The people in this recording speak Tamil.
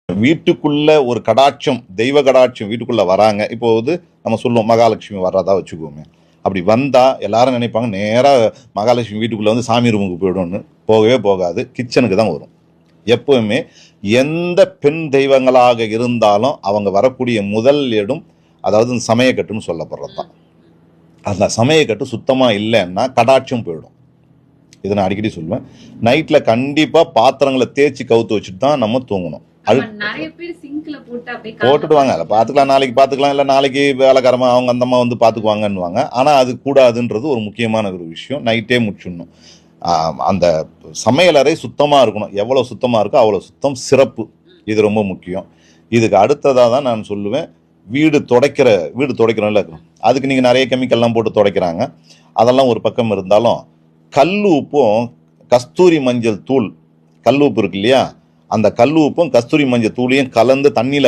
வீட்டுக்குள்ள ஒரு கடாட்சம், தெய்வ கடாட்சம் வீட்டுக்குள்ள வராங்க. இப்போ வந்து நம்ம சொல்லுவோம் மகாலட்சுமி வர்றதா வச்சுக்குவோமே. அப்படி வந்தா எல்லாரும் நினைப்பாங்க நேரா மகாலட்சுமி வீட்டுக்குள்ள வந்து சாமி ரூமுக்கு போயிடும்னு. போகவே போகாது. கிச்சனுக்கு தான் வரும். எப்பவுமே எந்த பெண் தெய்வங்களாக இருந்தாலும் அவங்க வரக்கூடிய முதல் இடம் அதாவது இந்த சமயக்கட்டுன்னு சொல்லப்படுறது தான். அந்த சமயக்கட்டு சுத்தமா இல்லைன்னா கடாட்சம் போயிடும். இதை நான் அடிக்கடி சொல்லுவேன். நைட்ல கண்டிப்பா பாத்திரங்களை தேய்ச்சி கவுத்து வச்சுட்டு தான் நம்ம தூங்கணும். போட்டுடுவாங்க, அதை பார்த்துக்கலாம், நாளைக்கு பார்த்துக்கலாம், இல்லை நாளைக்கு வேலைக்காரமா அவங்க அந்தம்மா வந்து பார்த்துக்குவாங்கன்னுவாங்க. ஆனால் அது கூடாதுன்றது ஒரு முக்கியமான ஒரு விஷயம். நைட்டே முடிச்சிடணும். அந்த சமையலறை சுத்தமாக இருக்கணும். எவ்வளோ சுத்தமாக இருக்கோ அவ்வளோ சுத்தம் சிறப்பு. இது ரொம்ப முக்கியம். இதுக்கு அடுத்ததாக தான் நான் சொல்லுவேன், வீடு துடைக்கிறோம்ல, அதுக்கு நீங்கள் நிறைய கெமிக்கல்லாம் போட்டு துடைக்கிறாங்க. அதெல்லாம் ஒரு பக்கம் இருந்தாலும் கல் உப்பும் கஸ்தூரி மஞ்சள் தூள், கல் உப்பு இருக்கு இல்லையா, அந்த கல் உப்பும் கஸ்தூரி மஞ்சள் தூளையும் கலந்து தண்ணியில்